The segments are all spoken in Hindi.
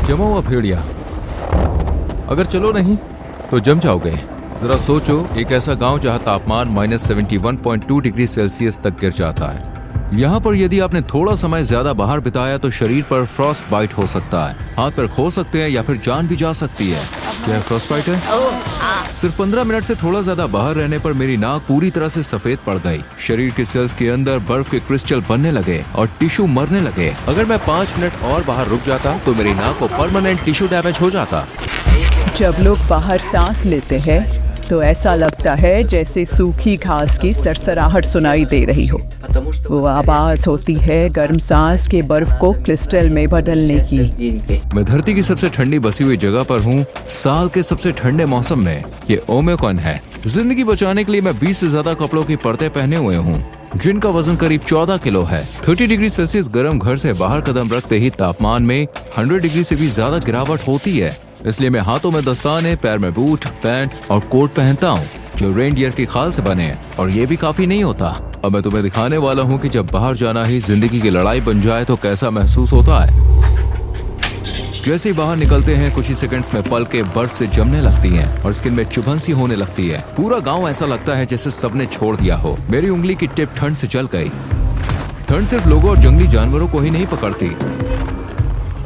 जमा हुआ भेड़िया, अगर चलो नहीं तो जम जाओगे। जरा सोचो, एक ऐसा गांव जहां तापमान -71.2 डिग्री सेल्सियस तक गिर जाता है। यहाँ पर यदि आपने थोड़ा समय ज्यादा बाहर बिताया तो शरीर पर फ्रॉस्ट बाइट हो सकता है, हाथ पैर खो सकते हैं या फिर जान भी जा सकती है। क्या फ्रॉस्ट बाइट है? सिर्फ 15 मिनट से थोड़ा ज्यादा बाहर रहने पर मेरी नाक पूरी तरह से सफेद पड़ गई। शरीर के सेल्स के अंदर बर्फ के क्रिस्टल बनने लगे और टिश्यू मरने लगे। अगर मैं 5 मिनट और बाहर रुक जाता तो मेरी नाक को परमानेंट टिश्यू डैमेज हो जाता। जब लोग बाहर सांस लेते हैं तो ऐसा लगता है जैसे सूखी घास की सरसराहट सुनाई दे रही हो। वो आवाज होती है गर्म सांस के बर्फ को क्रिस्टल में बदलने की। मैं धरती की सबसे ठंडी बसी हुई जगह पर हूँ, साल के सबसे ठंडे मौसम में। ये ओमिक्रॉन है। जिंदगी बचाने के लिए मैं 20 से ज्यादा कपड़ों की परतें पहने हुए हूँ, जिनका वजन करीब 14 किलो है। 30 डिग्री सेल्सियस गर्म घर से बाहर कदम रखते ही तापमान में 100 डिग्री से भी ज्यादा गिरावट होती है। इसलिए मैं हाथों में दस्ताने, पैर में बूट, पैंट और कोट पहनता हूँ जो रेनडियर की खाल से बने हैं, और ये भी काफी नहीं होता। अब मैं तुम्हें दिखाने वाला हूँ कि जब बाहर जाना ही जिंदगी की लड़ाई बन जाए तो कैसा महसूस होता है। जैसे ही बाहर निकलते हैं कुछ ही सेकंड्स में पलकें बर्फ से जमने लगती हैं और स्किन में चुभन सी होने लगती है। पूरा गांव ऐसा लगता है जैसे सबने छोड़ दिया हो। मेरी उंगली की टिप ठंड से जल गई। ठंड सिर्फ लोगों और जंगली जानवरों को ही नहीं पकड़ती,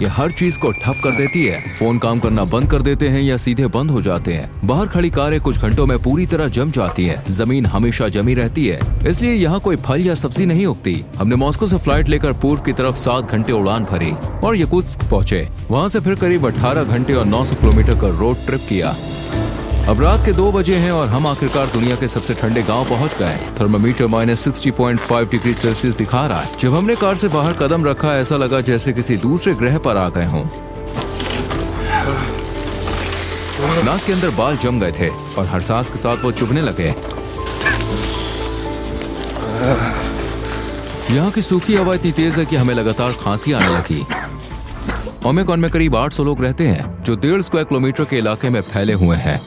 ये हर चीज को ठप कर देती है। फोन काम करना बंद कर देते हैं या सीधे बंद हो जाते हैं। बाहर खड़ी कारें कुछ घंटों में पूरी तरह जम जाती हैं। जमीन हमेशा जमी रहती है, इसलिए यहाँ कोई फल या सब्जी नहीं उगती। हमने मॉस्को से फ्लाइट लेकर पूर्व की तरफ 7 घंटे उड़ान भरी और यकुत्स्क पहुँचे। वहाँ से फिर करीब 18 घंटे और 900 किलोमीटर का रोड ट्रिप किया। अब रात के 2 बजे हैं और हम आखिरकार दुनिया के सबसे ठंडे गांव पहुंच गए। थर्मामीटर -60.5 डिग्री सेल्सियस दिखा रहा है। जब हमने कार से बाहर कदम रखा ऐसा लगा जैसे किसी दूसरे ग्रह पर आ गए हों। नाक के अंदर बाल जम गए थे और हर सांस के साथ वो चुभने लगे। यहाँ की सूखी हवा इतनी तेज है कि हमें लगातार खांसी आने लगी। ओमिक्रॉन में करीब 800 लोग रहते हैं जो 1.5 स्क्वायर किलोमीटर के इलाके में फैले हुए हैं।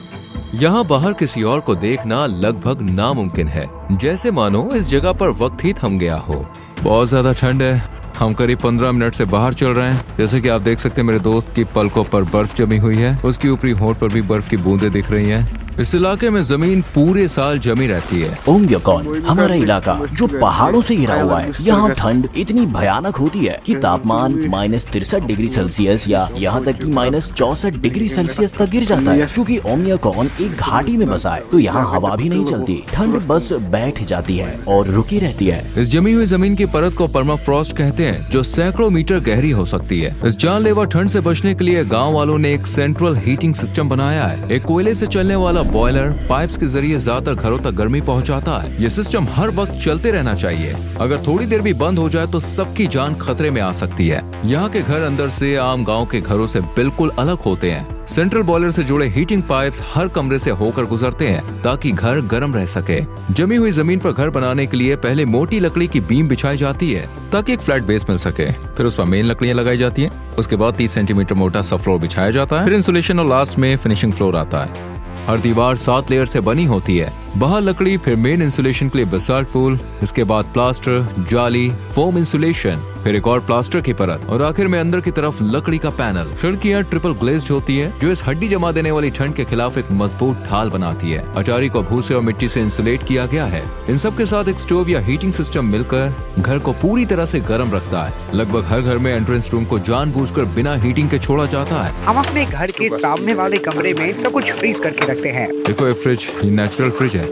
यहाँ बाहर किसी और को देखना लगभग नामुमकिन है, जैसे मानो इस जगह पर वक्त ही थम गया हो। बहुत ज्यादा ठंड है। हम करीब 15 मिनट से बाहर चल रहे हैं। जैसे कि आप देख सकते हैं मेरे दोस्त की पलकों पर बर्फ जमी हुई है, उसकी ऊपरी होंठ पर भी बर्फ की बूंदें दिख रही हैं। इस इलाके में जमीन पूरे साल जमी रहती है। ओमिक्रॉन हमारा इलाका जो पहाड़ों से घिरा हुआ है, यहाँ ठंड इतनी भयानक होती है कि तापमान -63 डिग्री सेल्सियस या यहाँ तक कि -64 डिग्री सेल्सियस तक गिर जाता है। क्योंकि ओमिक्रॉन एक घाटी में बसा है तो यहाँ हवा भी नहीं चलती, ठंड बस बैठ जाती है और रुकी रहती है। इस जमी हुई जमीन की परत को परमाफ्रॉस्ट कहते हैं, जो सैकड़ों मीटर गहरी हो सकती है। इस जानलेवा ठंड से बचने के लिए गाँव वालों ने एक सेंट्रल हीटिंग सिस्टम बनाया है। एक कोयले से चलने वाला बॉयलर पाइप्स के जरिए ज्यादातर घरों तक गर्मी पहुंचाता है। ये सिस्टम हर वक्त चलते रहना चाहिए। अगर थोड़ी देर भी बंद हो जाए तो सबकी जान खतरे में आ सकती है। यहाँ के घर अंदर से आम गांव के घरों से बिल्कुल अलग होते हैं। सेंट्रल बॉयलर से जुड़े हीटिंग पाइप्स हर कमरे से होकर गुजरते हैं ताकि घर गर्म रह सके। जमी हुई जमीन पर घर बनाने के लिए पहले मोटी लकड़ी की बीम बिछाई जाती है ताकि एक फ्लैट बेस मिल सके। फिर उस पर मेन लकड़ियां लगाई जाती हैं। उसके बाद 30 सेंटीमीटर मोटा सा फ्लोर बिछाया जाता है। फिर इंसुलेशन और लास्ट में फिनिशिंग फ्लोर आता है। हर दीवार 7 लेयर से बनी होती है। बाहर लकड़ी, फिर मेन इंसुलेशन के लिए बेसाल्ट फूल, इसके बाद प्लास्टर, जाली, फोम इंसुलेशन, फिर एक और प्लास्टर की परत और आखिर में अंदर की तरफ लकड़ी का पैनल। खिड़कियां ट्रिपल ग्लेज्ड होती है जो इस हड्डी जमा देने वाली ठंड के खिलाफ एक मजबूत ढाल बनाती है। अटारी को भूसे और मिट्टी से इंसुलेट किया गया है। इन सब के साथ एक स्टोव या हीटिंग सिस्टम मिलकर घर को पूरी तरह से गर्म रखता है। लगभग हर घर में एंट्रेंस रूम को जानबूझकर बिना हीटिंग के छोड़ा जाता है। हम अपने घर के सामने वाले कमरे में सब कुछ फ्रीज करके रखते हैं। देखो ये फ्रिज, ये नेचुरल फ्रिज है।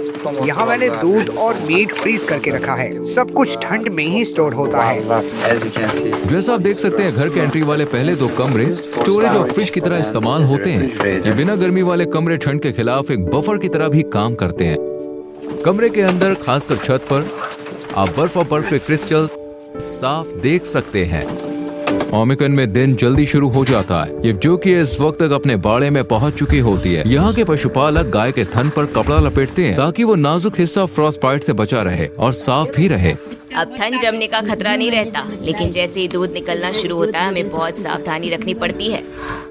यहाँ मैंने दूध और मीट फ्रीज करके रखा है। सब कुछ ठंड में ही स्टोर होता है। जैसा आप देख सकते हैं घर के एंट्री वाले पहले 2 कमरे स्टोरेज और फ्रिज की तरह इस्तेमाल होते हैं। ये बिना गर्मी वाले कमरे ठंड के खिलाफ एक बफर की तरह भी काम करते हैं। कमरे के अंदर खासकर छत पर आप बर्फ और बर्फ के क्रिस्टल साफ देख सकते हैं। ओमिक्रॉन में दिन जल्दी शुरू हो जाता है। ये जो कि इस वक्त तक अपने बाड़े में पहुंच चुकी होती है। यहाँ के पशुपालक गाय के थन पर कपड़ा लपेटते हैं ताकि वो नाजुक हिस्सा फ्रॉस्ट बाइट से बचा रहे और साफ भी रहे। अब ठंड जमने का खतरा नहीं रहता, लेकिन जैसे ही दूध निकलना शुरू होता है हमें बहुत सावधानी रखनी पड़ती है।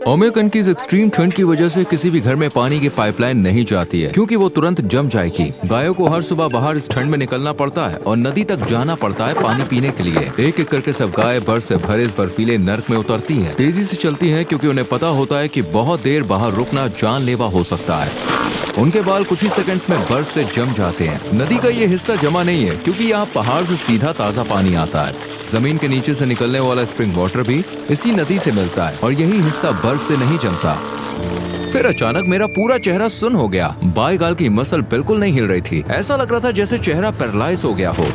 ओमेकन की इस एक्सट्रीम ठंड की वजह से किसी भी घर में पानी की पाइपलाइन नहीं जाती है, क्योंकि वो तुरंत जम जाएगी। गायों को हर सुबह बाहर इस ठंड में निकलना पड़ता है और नदी तक जाना पड़ता है पानी पीने के लिए। एक एक करके सब गाय बर्फ से भरे इस बर्फीले नर्क में उतरती हैं। तेजी से चलती हैं क्योंकि उन्हें पता होता है कि बहुत देर बाहर रुकना जानलेवा हो सकता है। उनके बाल कुछ ही सेकंड्स में बर्फ से जम जाते हैं। नदी का ये हिस्सा जमा नहीं है क्योंकि यहाँ पहाड़ से सीधा ताज़ा पानी आता है। जमीन के नीचे से निकलने वाला स्प्रिंग वाटर भी इसी नदी से मिलता है और यही हिस्सा बर्फ से नहीं जमता। फिर अचानक मेरा पूरा चेहरा सुन्न हो गया। बाएं गाल की मसल बिल्कुल नहीं हिल रही थी। ऐसा लग रहा था जैसे चेहरा पैरालाइज हो गया हो।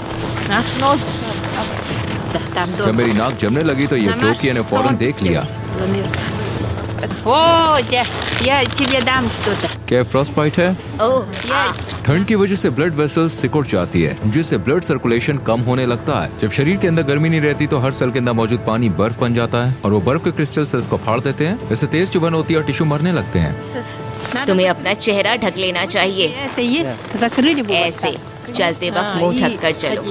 जब मेरी नाक जमने लगी तो ये टोकियो ने फौरन देख लिया। क्या फ्रॉस्ट बाइट है? ठंड की वजह से ब्लड वेसल्स सिकुड़ जाती है, जिससे ब्लड सर्कुलेशन कम होने लगता है। जब शरीर के अंदर गर्मी नहीं रहती तो हर सेल के अंदर मौजूद पानी बर्फ बन जाता है और वो बर्फ के क्रिस्टल सेल्स को फाड़ देते हैं। इससे तेज चुभन होती है और टिश्यू मरने लगते हैं। तुम्हें अपना चेहरा ढक लेना चाहिए, ऐसे चलते वक्त मुंह ढक कर चलो।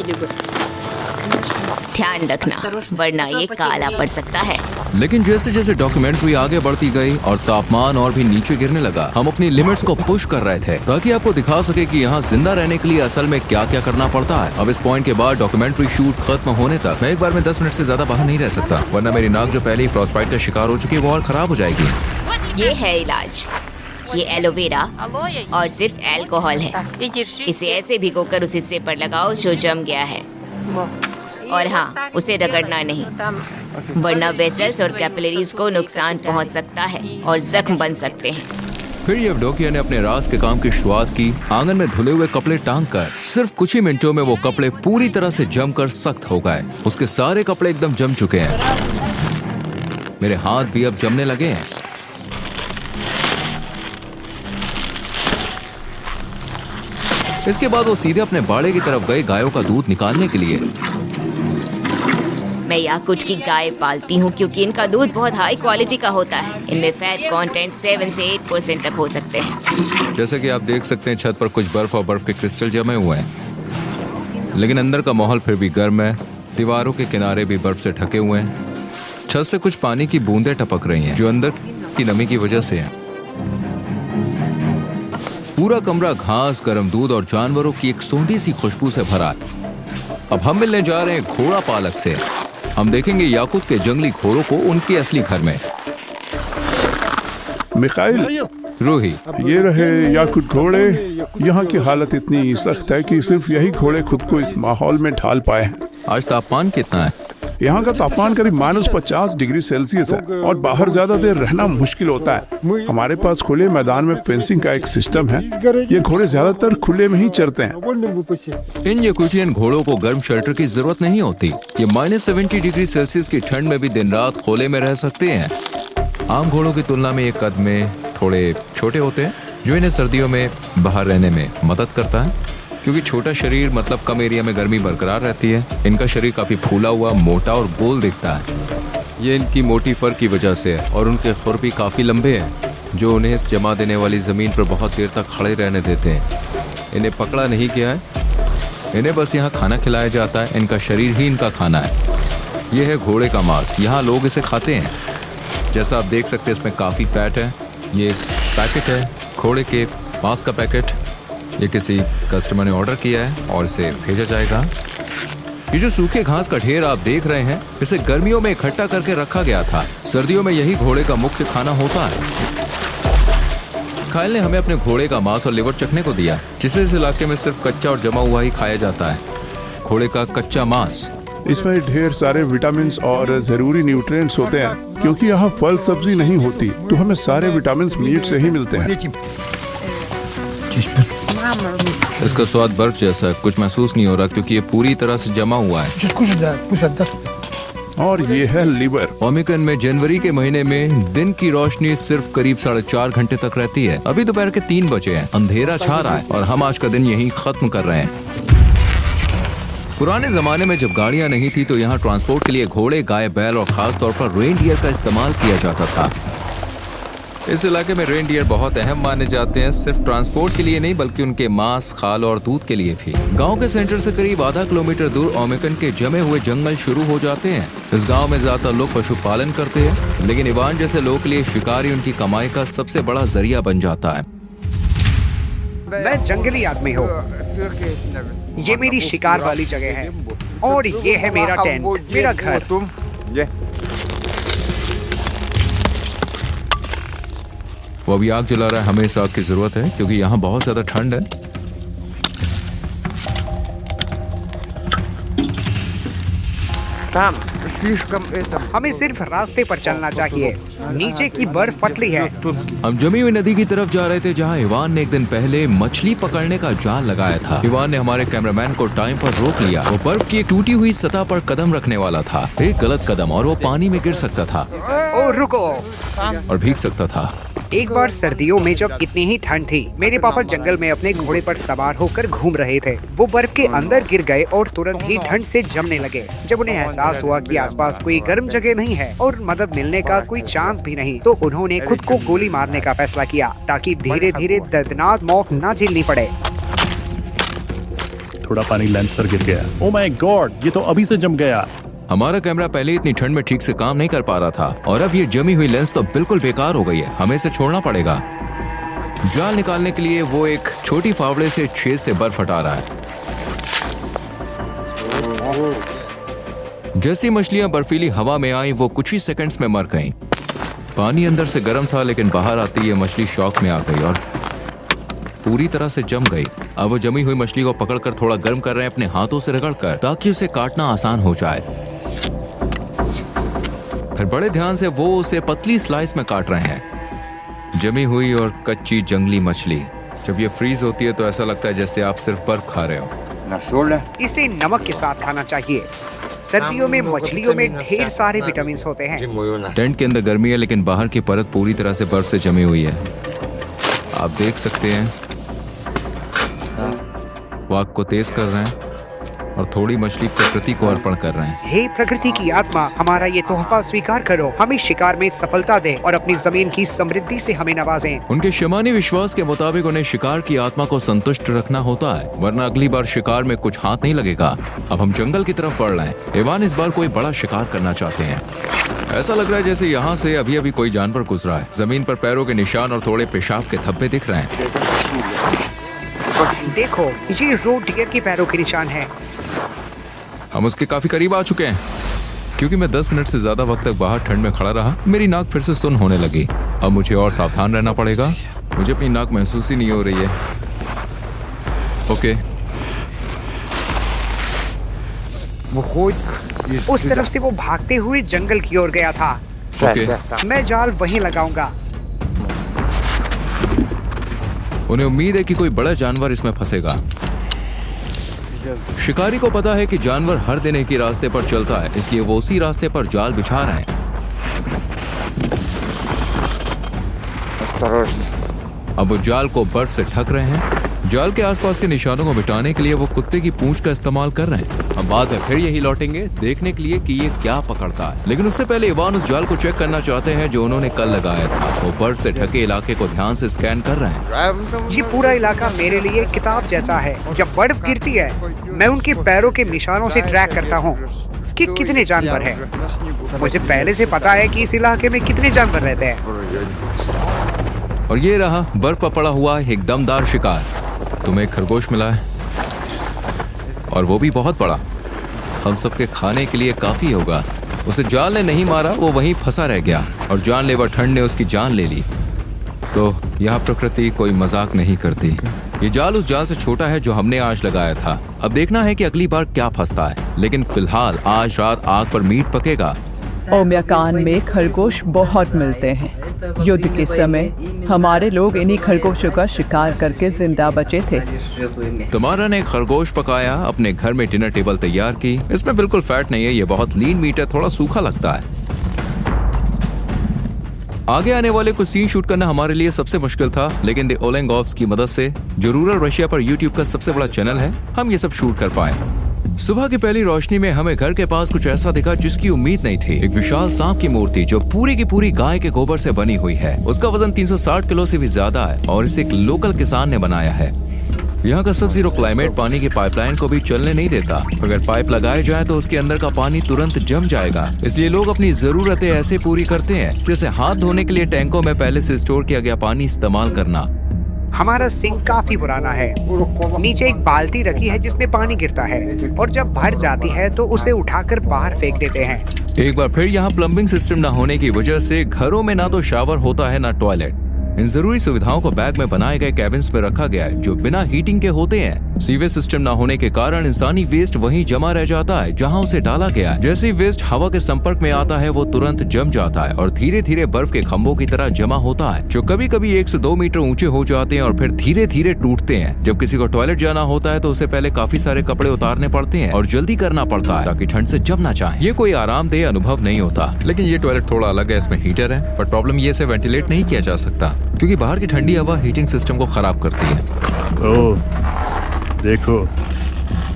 ध्यान रखना वरना ये काला पड़ सकता है। लेकिन जैसे जैसे डॉक्यूमेंट्री आगे बढ़ती गई और तापमान और भी नीचे गिरने लगा, हम अपनी लिमिट्स को पुश कर रहे थे ताकि आपको दिखा सके कि यहाँ जिंदा रहने के लिए असल में क्या क्या करना पड़ता है। अब इस पॉइंट के बाद डॉक्यूमेंट्री शूट खत्म होने तक मैं एक बार में 10 मिनट से ज्यादा बाहर नहीं रह सकता, वरना मेरी नाक जो पहले ही फ्रॉस्टबाइट का शिकार हो चुकी है वो और खराब हो जाएगी। ये है इलाज, ये एलोवेरा और सिर्फ अल्कोहल है। इसे ऐसे भिगोकर उस हिस्से पर लगाओ जो जम गया है, और हाँ, उसे रगड़ना नहीं वरना वेसल्स और कैपिलरीज को नुकसान पहुंच सकता है और जख्म बन सकते हैं। फिर येवडोकिया ने अपने राज के काम की शुरुआत की। आंगन में धुले हुए कपड़े टांग कर सिर्फ कुछ ही मिनटों में वो कपड़े पूरी तरह से जमकर सख्त हो गए। उसके सारे कपड़े एकदम जम चुके हैं। मेरे हाथ भी अब जमने लगे हैं। इसके बाद वो सीधे अपने बाड़े की तरफ गए गायों का दूध निकालने के लिए। मैं याकुट की गाय पालती हूँ क्योंकि इनका दूध बहुत हाई क्वालिटी का होता है। इनमें फैट कंटेंट 7 से 8% तक हो सकते हैं। जैसे कि आप देख सकते हैं छत पर कुछ बर्फ और बर्फ के क्रिस्टल जमे हुए हैं, लेकिन अंदर का माहौल फिर भी गर्म है। दीवारों के किनारे भी बर्फ से ढके हुए हैं। छत से कुछ पानी की बूंदें टपक रही हैं जो अंदर की नमी की वजह से है। पूरा कमरा घास, गर्म दूध और जानवरों की एक सोंधी सी खुशबू से भरा है। अब हम मिलने जा रहे हैं घोड़ा पालक से। हम देखेंगे याकुत के जंगली घोड़ों को उनके असली घर में। मिखाइल, रूही, ये रहे याकुत घोड़े। यहाँ की हालत इतनी सख्त है कि सिर्फ यही घोड़े खुद को इस माहौल में ढाल पाए हैं। आज तापमान कितना है? यहाँ का तापमान करीब -50 डिग्री सेल्सियस है और बाहर ज्यादा देर रहना मुश्किल होता है। हमारे पास खुले मैदान में फेंसिंग का एक सिस्टम है। ये घोड़े ज्यादातर खुले में ही चरते हैं। इन याकुटियन घोड़ों को गर्म शेल्टर की जरूरत नहीं होती। ये -70 डिग्री सेल्सियस की ठंड में भी दिन रात खोले में रह सकते हैं। आम घोड़ों की तुलना में ये कद में थोड़े छोटे होते हैं, जो इन्हें सर्दियों में बाहर रहने में मदद करता है। क्योंकि छोटा शरीर मतलब कम एरिया में गर्मी बरकरार रहती है। इनका शरीर काफी फूला हुआ, मोटा और गोल दिखता है। ये इनकी मोटी फर की वजह से है और उनके खुर भी काफी लंबे हैं, जो उन्हें इस जमा देने वाली जमीन पर बहुत देर तक खड़े रहने देते हैं। इन्हें पकड़ा नहीं गया है, इन्हें बस यहाँ खाना खिलाया जाता है। इनका शरीर ही इनका खाना है। यह है घोड़े का मांस। यहाँ लोग इसे खाते हैं। जैसा आप देख सकते हैं इसमें काफी फैट है। ये एक पैकेट है घोड़े के मांस का पैकेट। ये किसी कस्टमर ने ऑर्डर किया है और इसे भेजा जाएगा। ये जो सूखे घास का ढेर आप देख रहे हैं, इसे गर्मियों में इकट्ठा करके रखा गया था। सर्दियों में यही घोड़े का मुख्य खाना होता है। खाइल ने हमें अपने घोड़े का मांस और लिवर चखने को दिया, जिसे इस इलाके में सिर्फ कच्चा और जमा हुआ ही खाया जाता है। घोड़े का कच्चा मांस। इसमें ढेर सारे विटामिन और जरूरी न्यूट्रिएंट्स होते हैं। क्योंकि यहाँ फल सब्जी नहीं होती, तो हमें सारे विटामिन मीट से ही मिलते हैं। इसका स्वाद बर्फ जैसा है, कुछ महसूस नहीं हो रहा क्योंकि ये पूरी तरह से जमा हुआ है। और ये है लीवर। ओमिकन में जनवरी के महीने में दिन की रोशनी सिर्फ करीब 4.5 घंटे तक रहती है। अभी दोपहर के 3 बजे हैं, अंधेरा छा रहा है और हम आज का दिन यहीं खत्म कर रहे हैं। पुराने जमाने में जब गाड़ियां नहीं थी तो यहाँ ट्रांसपोर्ट के लिए घोड़े, गाय, बैल और खास तौर पर रेनडियर का इस्तेमाल किया जाता था। इस इलाके में रेनडियर बहुत अहम माने जाते हैं, सिर्फ ट्रांसपोर्ट के लिए नहीं बल्कि उनके मांस, खाल और दूध के लिए भी। गांव के सेंटर से करीब आधा किलोमीटर दूर ओमेकन के जमे हुए जंगल शुरू हो जाते हैं। इस गांव में ज्यादातर लोग पशुपालन करते हैं, लेकिन इवान जैसे लोगों के लिए शिकारी उनकी कमाई का सबसे बड़ा जरिया बन जाता है। मैं जंगली आदमी हूँ। ये मेरी शिकार वाली जगह है और ये है मेरा टेंट, मेरा घर। वो अभी आग जला रहा है। हमें इस आग की जरूरत है क्योंकि यहाँ बहुत ज्यादा ठंड है। हमें सिर्फ रास्ते पर चलना चाहिए। नीचे की बर्फ पतली है। हम जमी हुई नदी की तरफ जा रहे थे जहाँ इवान ने एक दिन पहले मछली पकड़ने का जाल लगाया था। इवान ने हमारे कैमरामैन को टाइम पर रोक लिया। वो बर्फ की एक टूटी हुई सतह पर कदम रखने वाला था। एक गलत कदम और वो पानी में गिर सकता था ओ रुको। और भीग सकता था। एक बार सर्दियों में जब इतनी ही ठंड थी, मेरे पापा जंगल में अपने घोड़े पर सवार होकर घूम रहे थे। वो बर्फ के अंदर गिर गए और तुरंत ही ठंड से जमने लगे। जब उन्हें एहसास हुआ कि आसपास कोई गर्म जगह नहीं है और मदद मिलने का कोई चांस भी नहीं, तो उन्होंने खुद को गोली मारने का फैसला किया ताकि धीरे धीरे दर्दनाक मौत न झेलनी पड़े। थोड़ा पानी लेंस पर गिर गया। ओह माय गॉड, ये तो अभी से जम गया। हमारा कैमरा पहले इतनी ठंड में ठीक से काम नहीं कर पा रहा था और अब ये जमी हुई लेंस तो बिल्कुल बेकार हो गई है। हमें इसे छोड़ना पड़ेगा। जाल निकालने के लिए वो एक छोटी फावड़े से छेद से बर्फ हटा रहा है। जैसी मछलियां बर्फीली हवा में आई वो कुछ ही सेकंड्स में मर गईं। पानी अंदर से गर्म था लेकिन बाहर आते ही ये मछली शॉक में आ गई और पूरी तरह से जम गई। अब वो जमी हुई मछली को पकड़कर थोड़ा गर्म कर रहे हैं अपने हाथों से रगड़कर ताकि उसे काटना आसान हो जाए। फिर बड़े ध्यान से वो उसे पतली स्लाइस में काट रहे हैं। जमी हुई और कच्ची जंगली मछली जब ये फ्रीज होती है तो ऐसा लगता है जैसे आप सिर्फ बर्फ खा रहे हो। इसे नमक के साथ खाना चाहिए। सर्दियों में मछलियों में ढेर सारे विटामिन होते हैं। टेंट के अंदर गर्मी है लेकिन बाहर की परत पूरी तरह से बर्फ से जमी हुई है। आप देख सकते हैं वो आग को तेज कर रहे हैं और थोड़ी मछली प्रकृति को अर्पण कर रहे हैं। हे प्रकृति की आत्मा, हमारा ये तोहफा स्वीकार करो। हमें शिकार में सफलता दे और अपनी जमीन की समृद्धि से हमें नवाजें। उनके शमानी विश्वास के मुताबिक उन्हें शिकार की आत्मा को संतुष्ट रखना होता है, वरना अगली बार शिकार में कुछ हाथ नहीं लगेगा। अब हम जंगल की तरफ बढ़ रहे हैं। इवान इस बार कोई बड़ा शिकार करना चाहते हैं। ऐसा लग रहा है जैसे यहाँ से अभी अभी कोई जानवर गुजरा है। जमीन पर पैरों के निशान और थोड़े पेशाब के धब्बे दिख रहे हैं। देखो, ये रोड डियर के पैरों के निशान है। हम उसके काफी करीब आ चुके हैं। क्योंकि मैं 10 मिनट से ज्यादा वक्त तक बाहर ठंड में खड़ा रहा, मेरी नाक फिर से सुन्न होने लगी। अब मुझे और सावधान रहना पड़ेगा। मुझे अपनी नाक महसूस ही नहीं हो रही है। ओके, उस तरफ से वो भागते हुए जंगल की ओर गया था। ओके। मैं जाल वहीं लगाऊंगा। उन्हें उम्मीद है कि कोई बड़ा जानवर इसमें फंसेगा। शिकारी को पता है कि जानवर हर दिन एक ही रास्ते पर चलता है, इसलिए वो उसी रास्ते पर जाल बिछा रहे हैं। अब वो जाल को बर्फ से ढक रहे हैं। जाल के आसपास के निशानों को मिटाने के लिए वो कुत्ते की पूंछ का इस्तेमाल कर रहे हैं। हम बाद में फिर यही लौटेंगे देखने के लिए कि ये क्या पकड़ता है, लेकिन उससे पहले इवान उस जाल को चेक करना चाहते हैं जो उन्होंने कल लगाया था। वो बर्फ से ढके इलाके को ध्यान से स्कैन कर रहे हैं। ये पूरा इलाका मेरे लिए किताब जैसा है। जब बर्फ गिरती है, मैं उनके पैरों के निशानों से ट्रैक करता हूँ कि कितने जानवर हैं। मुझे पहले से पता है कि इस इलाके में कितने जानवर रहते हैं। और ये रहा बर्फ पर पड़ा हुआ एक दमदार शिकार। तुम्हें एक खरगोश मिला है और वो भी बहुत बड़ा। हम सबके खाने के लिए काफी होगा। उसे जाल ने नहीं मारा, वो वहीं फंसा रह गया और जानलेवा ठंड ने उसकी जान ले ली। तो यहाँ प्रकृति कोई मजाक नहीं करती। ये जाल उस जाल से छोटा है जो हमने आज लगाया था। अब देखना है कि अगली बार क्या फंसता है, लेकिन फिलहाल आज रात आग पर मीट पकेगा। ओम्याकान में खरगोश बहुत मिलते हैं। युद्ध के समय हमारे लोग इन्हीं खरगोशों का शिकार करके जिंदा बचे थे। तुम्हारा ने खरगोश पकाया, अपने घर में डिनर टेबल तैयार की। इसमें बिल्कुल फैट नहीं है, ये बहुत लीन मीट है, थोड़ा सूखा लगता है। आगे आने वाले कुछ सीन शूट करना हमारे लिए सबसे मुश्किल था, लेकिन द ओलेंगोव्स की मदद से, जो रूरल रशिया पर यूट्यूब का सबसे बड़ा चैनल है, हम ये सब शूट कर पाए। सुबह की पहली रोशनी में हमें घर के पास कुछ ऐसा दिखा जिसकी उम्मीद नहीं थी। एक विशाल सांप की मूर्ति जो पूरी की पूरी गाय के गोबर से बनी हुई है। उसका वजन 360 किलो से भी ज्यादा है और इसे एक लोकल किसान ने बनाया है। यहाँ का सब जीरो क्लाइमेट पानी की पाइपलाइन को भी चलने नहीं देता। अगर पाइप लगाया जाए तो उसके अंदर का पानी तुरंत जम जाएगा। इसलिए लोग अपनी जरूरतें ऐसे पूरी करते हैं जैसे हाथ धोने के लिए टैंकों में पहले से स्टोर किया गया पानी इस्तेमाल करना। हमारा सिंक काफी पुराना है। नीचे एक बाल्टी रखी है जिसमें पानी गिरता है और जब भर जाती है तो उसे उठाकर बाहर फेंक देते हैं। एक बार फिर यहाँ प्लम्बिंग सिस्टम न होने की वजह से घरों में ना तो शावर होता है ना टॉयलेट। इन जरूरी सुविधाओं को बैग में बनाए गए कैबिन्स में रखा गया है जो बिना हीटिंग के होते हैं। सीवेज सिस्टम न होने के कारण इंसानी वेस्ट वहीं जमा रह जाता है जहां उसे डाला गया है। जैसे ही वेस्ट हवा के संपर्क में आता है वो तुरंत जम जाता है और धीरे धीरे बर्फ के खंभों की तरह जमा होता है जो कभी कभी 1 से 2 मीटर ऊंचे हो जाते हैं और फिर धीरे धीरे टूटते हैं। जब किसी को टॉयलेट जाना होता है तो उसे पहले काफी सारे कपड़े उतारने पड़ते हैं और जल्दी करना पड़ता है ताकि ठंड से जम ना जाए। ये कोई आरामदेह अनुभव नहीं होता। लेकिन ये टॉयलेट थोड़ा अलग है, इसमें हीटर है, पर प्रॉब्लम ये इसे वेंटिलेट नहीं किया जा सकता क्योंकि बाहर की ठंडी हवा हीटिंग सिस्टम को खराब करती है। ओह देखो,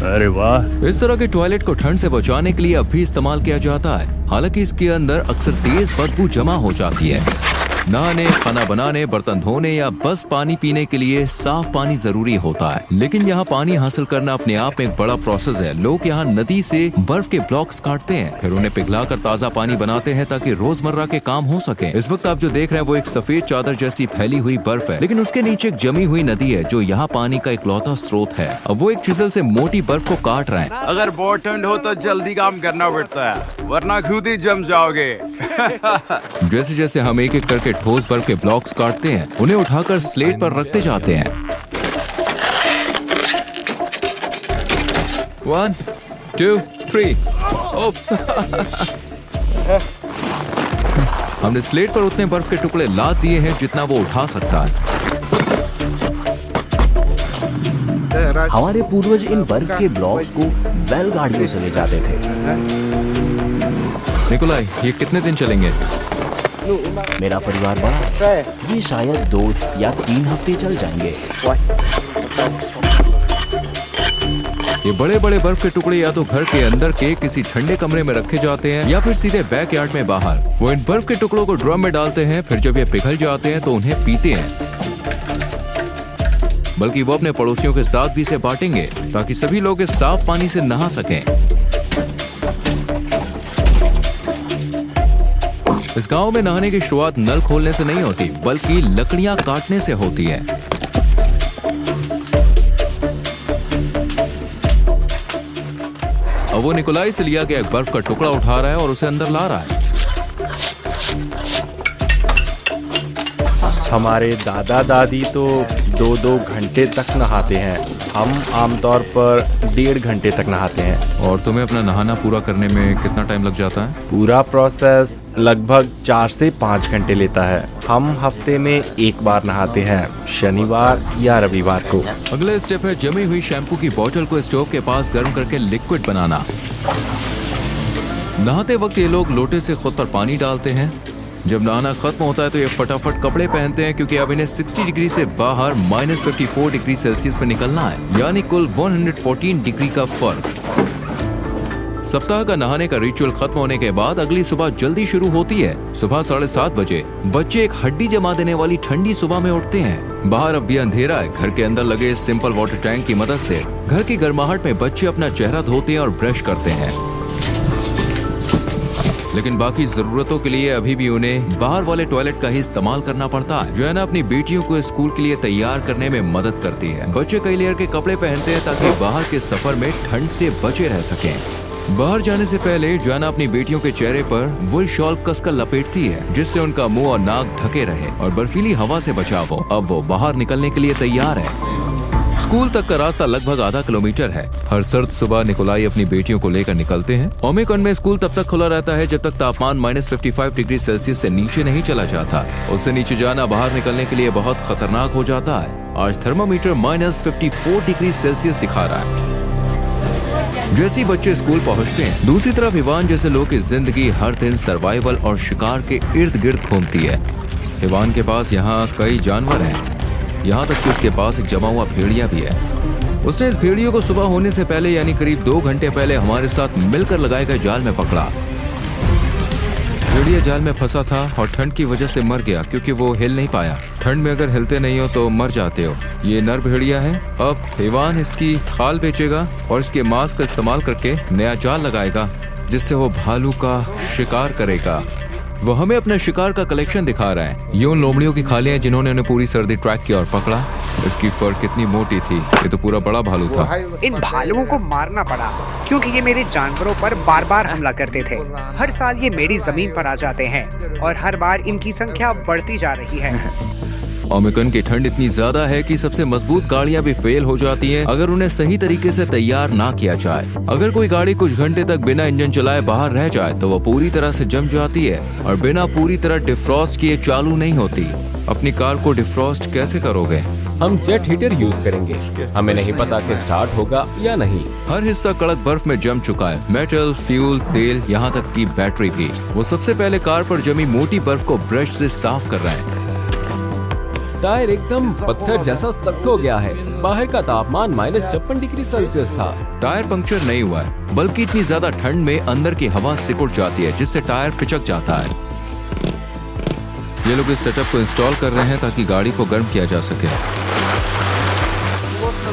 अरे वाह। इस तरह के टॉयलेट को ठंड से बचाने के लिए अब भी इस्तेमाल किया जाता है। हालांकि इसके अंदर अक्सर तेज बदबू जमा हो जाती है। नहाने, खाना बनाने, बर्तन धोने या बस पानी पीने के लिए साफ पानी जरूरी होता है। लेकिन यहाँ पानी हासिल करना अपने आप में एक बड़ा प्रोसेस है। लोग यहाँ नदी से बर्फ के ब्लॉक्स काटते हैं, फिर उन्हें पिघलाकर ताज़ा पानी बनाते हैं ताकि रोजमर्रा के काम हो सके। इस वक्त आप जो देख रहे हैं वो एक सफेद चादर जैसी फैली हुई बर्फ है, लेकिन उसके नीचे एक जमी हुई नदी है जो यहाँ पानी का इकलौता स्रोत है। अब वो एक चिसल से मोटी बर्फ को काट रहे हैं। अगर बहुत ठंड हो तो जल्दी काम करना पड़ता है वरना खुद ही जम जाओगे। जैसे जैसे हम एक एक करके ठोस बर्फ के ब्लॉक्स काटते हैं, उन्हें उठाकर स्लेट पर रखते जाते हैं। 1 2 3 ओप्स। हमने स्लेट पर उतने बर्फ के टुकड़े लाद दिए हैं जितना वो उठा सकता है। हमारे पूर्वज इन बर्फ के ब्लॉक्स को बैलगाड़ियों से ले जाते थे। निकोलाई, ये कितने दिन चलेंगे? मेरा परिवार बड़ा है, ये शायद 2 या 3 हफ्ते चल जाएंगे। ये बड़े बड़े बर्फ के टुकड़े या तो घर के अंदर के किसी ठंडे कमरे में रखे जाते हैं या फिर सीधे बैकयार्ड में बाहर। वो इन बर्फ के टुकड़ों को ड्रम में डालते हैं, फिर जब ये पिघल जाते हैं तो उन्हें पीते हैं। बल्कि वो अपने पड़ोसियों के साथ भी इसे बांटेंगे ताकि सभी लोग इस साफ पानी से नहा सकें। इस गांव में नहाने की शुरुआत नल खोलने से नहीं होती बल्कि लकड़ियां काटने से होती है। अब वो निकोलाई से लिया गया एक बर्फ का टुकड़ा उठा रहा है और उसे अंदर ला रहा है। हमारे दादा दादी तो 2-2 घंटे तक नहाते हैं। हम आमतौर पर 1.5 घंटे तक नहाते हैं। और तुम्हें अपना नहाना पूरा करने में कितना टाइम लग जाता है? पूरा प्रोसेस लगभग 4 से 5 घंटे लेता है। हम हफ्ते में 1 बार नहाते हैं, शनिवार या रविवार को। अगला स्टेप है जमी हुई शैम्पू की बोतल को स्टोव के पास गर्म करके लिक्विड बनाना। नहाते वक्त ये लोग लोटे से खुद पर पानी डालते हैं। जब नहाना खत्म होता है तो ये फटाफट कपड़े पहनते हैं क्योंकि अब इन्हें 60 डिग्री से बाहर -54 डिग्री सेल्सियस में निकलना है, यानी कुल 114 डिग्री का फर्क। सप्ताह का नहाने का रिचुअल खत्म होने के बाद अगली सुबह जल्दी शुरू होती है। सुबह 7:30 बजे बच्चे एक हड्डी जमा देने वाली ठंडी सुबह में उठते हैं। बाहर अब भी अंधेरा है। घर के अंदर लगे सिंपल वाटर टैंक की मदद से घर की गर्माहट में बच्चे अपना चेहरा धोते हैं और ब्रश करते हैं। लेकिन बाकी जरूरतों के लिए अभी भी उन्हें बाहर वाले टॉयलेट का ही इस्तेमाल करना पड़ता है, जो है ना अपनी बेटियों को स्कूल के लिए तैयार करने में मदद करती है। बच्चे कई लेयर के कपड़े पहनते हैं ताकि बाहर के सफर में ठंड से बचे रह सकें। बाहर जाने से पहले जोआना अपनी बेटियों के चेहरे पर वुल शॉल कसकर लपेटती है जिससे उनका मुंह और नाक ढके रहे और बर्फीली हवा से बचाव हो। अब वो बाहर निकलने के लिए तैयार है। स्कूल तक का रास्ता लगभग आधा किलोमीटर है। हर सर्द सुबह निकोलाई अपनी बेटियों को लेकर निकलते हैं। ओमिकॉन में स्कूल तब तक खुला रहता है जब तक तापमान -55 डिग्री सेल्सियस से नीचे नहीं चला जाता। उससे नीचे जाना बाहर निकलने के लिए बहुत खतरनाक हो जाता है। आज थर्मोमीटर -54 डिग्री सेल्सियस दिखा रहा है। जैसे ही बच्चे स्कूल पहुंचते हैं, दूसरी तरफ इवान जैसे लोग की जिंदगी हर दिन सर्वाइवल और शिकार के इर्द गिर्द घूमती है। इवान के पास यहाँ कई जानवर हैं, यहाँ तक कि उसके पास एक जमा हुआ भेड़िया भी है। उसने इस भेड़ियों को सुबह होने से पहले यानी करीब 2 घंटे पहले हमारे साथ मिलकर लगाए गए जाल में पकड़ा। भेड़िया जाल में फंसा था और ठंड की वजह से मर गया क्योंकि वो हिल नहीं पाया। ठंड में अगर हिलते नहीं हो तो मर जाते हो। ये नर भेड़िया है। अब इवान इसकी खाल बेचेगा और इसके मांस का इस्तेमाल करके नया जाल लगाएगा जिससे वो भालू का शिकार करेगा। वो हमें अपने शिकार का कलेक्शन दिखा रहा है। ये उन लोमड़ियों की खालियां हैं जिन्होंने उन्हें पूरी सर्दी ट्रैक किया और पकड़ा। इसकी फर कितनी मोटी थी, ये तो पूरा बड़ा भालू था। इन भालुओं को मारना पड़ा क्योंकि ये मेरे जानवरों पर बार बार हमला करते थे। हर साल ये मेरी जमीन पर आ जाते हैं और हर बार इनकी संख्या बढ़ती जा रही है। ओमिकन की ठंड इतनी ज्यादा है कि सबसे मजबूत गाड़ियां भी फेल हो जाती हैं अगर उन्हें सही तरीके से तैयार ना किया जाए। अगर कोई गाड़ी कुछ घंटे तक बिना इंजन चलाए बाहर रह जाए तो वो पूरी तरह से जम जाती है और बिना पूरी तरह डिफ्रॉस्ट किए चालू नहीं होती। अपनी कार को डिफ्रॉस्ट कैसे करोगे? हम जेट हीटर यूज करेंगे। हमें नहीं पता कि स्टार्ट होगा या नहीं। हर हिस्सा कड़क बर्फ में जम चुका है, मेटल, फ्यूल, तेल, यहाँ तक की बैटरी भी। वो सबसे पहले कार पर जमी मोटी बर्फ को ब्रश से साफ कर रहे हैं। टायर एकदम पत्थर जैसा सख्त हो गया है। बाहर का तापमान -56 डिग्री सेल्सियस था। टायर पंक्चर नहीं हुआ है, बल्कि इतनी ज्यादा ठंड में अंदर की हवा सिकुड़ जाती है जिससे टायर पिचक जाता है। ये लोग इस सेटअप को इंस्टॉल कर रहे हैं ताकि गाड़ी को गर्म किया जा सके।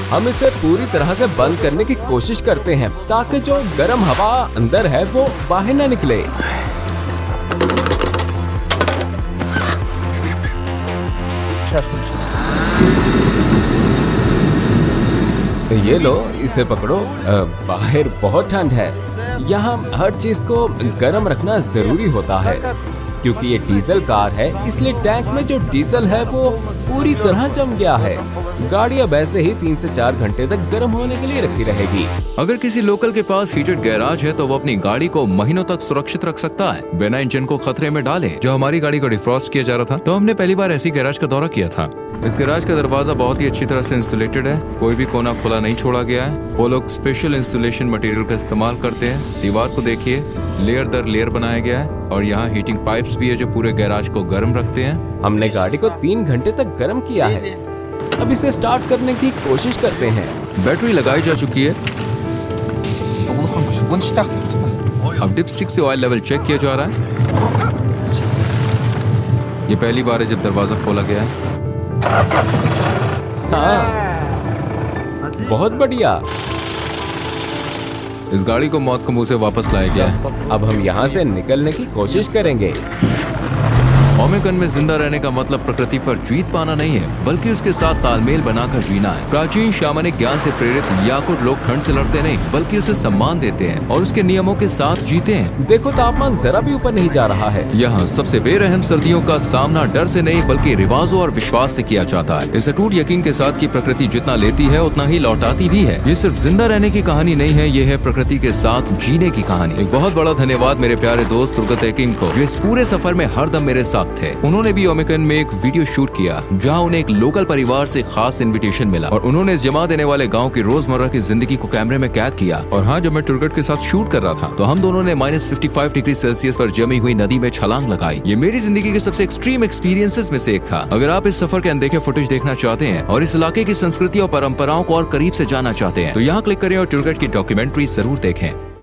हम इसे पूरी तरह से बंद करने की कोशिश करते हैं ताकि जो गर्म हवा अंदर है वो बाहर न निकले। ये लो, इसे पकड़ो। बाहर बहुत ठंड है। यहाँ हर चीज को गर्म रखना जरूरी होता है क्योंकि ये डीजल कार है, इसलिए टैंक में जो डीजल है वो पूरी तरह जम गया है। गाड़ी अब ऐसे ही 3 से 4 घंटे तक गर्म होने के लिए रखी रहेगी। अगर किसी लोकल के पास हीटेड गैराज है तो वो अपनी गाड़ी को महीनों तक सुरक्षित रख सकता है बिना इंजन को खतरे में डाले। जो हमारी गाड़ी को डिफ्रॉस्ट किया जा रहा था तो हमने पहली बार ऐसी गैराज का दौरा किया था। इस गैराज का दरवाजा बहुत ही अच्छी तरह से इंसुलेटेड है, कोई भी कोना खुला नहीं छोड़ा गया है। वो लोग स्पेशल इंसुलेशन मटेरियल का इस्तेमाल करते हैं। दीवार को देखिए, लेयर दर लेयर बनाया गया है और यहाँ हीटिंग पाइप्स भी है जो पूरे गैराज को गर्म रखते हैं। हमने गाड़ी को 3 घंटे तक गर्म किया है। अब इसे स्टार्ट करने की कोशिश करते हैं। बैटरी लगाई जा चुकी है। अब डिपस्टिक से ऑयल लेवल चेक किया जा रहा है। ये पहली बार है जब दरवाजा खोला गया है। हाँ, बहुत बढ़िया। इस गाड़ी को मौत के मुंह से वापस लाया गया है। अब हम यहाँ से निकलने की कोशिश करेंगे। ओमिकन में जिंदा रहने का मतलब प्रकृति पर जीत पाना नहीं है, बल्कि उसके साथ तालमेल बनाकर जीना है। प्राचीन शामनिक ज्ञान से प्रेरित याकुट लोग ठंड से लड़ते नहीं, बल्कि उसे सम्मान देते हैं और उसके नियमों के साथ जीते हैं। देखो, तापमान जरा भी ऊपर नहीं जा रहा है। यहाँ सबसे बेरहम सर्दियों का सामना डर से नहीं बल्कि रिवाजों और विश्वास से किया जाता है। इस अटूट यकीन के साथ कि प्रकृति जितना लेती है उतना ही लौटाती भी है। ये सिर्फ जिंदा रहने की कहानी नहीं है, ये है प्रकृति के साथ जीने की कहानी। एक बहुत बड़ा धन्यवाद मेरे प्यारे दोस्त तुर्गत एकिंग को, जो इस पूरे सफर में हरदम मेरे साथ थे। उन्होंने भी ओमिकन में एक वीडियो शूट किया जहां उन्हें एक लोकल परिवार से खास इनविटेशन मिला और उन्होंने इस जमा देने वाले गांव की रोजमर्रा की जिंदगी को कैमरे में कैद किया। और हाँ, जब मैं तुर्गत के साथ शूट कर रहा था तो हम दोनों ने -55 डिग्री सेल्सियस पर जमी हुई नदी में छलांग लगाई। ये मेरी जिंदगी के सबसे एक्सट्रीम एक्सपीरियंसेस में से एक था। अगर आप इस सफर के अनदेखे फुटेज देखना चाहते हैं और इस इलाके की संस्कृति और परंपराओं को और करीब से जानना चाहते हैं तो यहाँ क्लिक करें और तुर्गत की डॉक्यूमेंट्री जरूर देखें।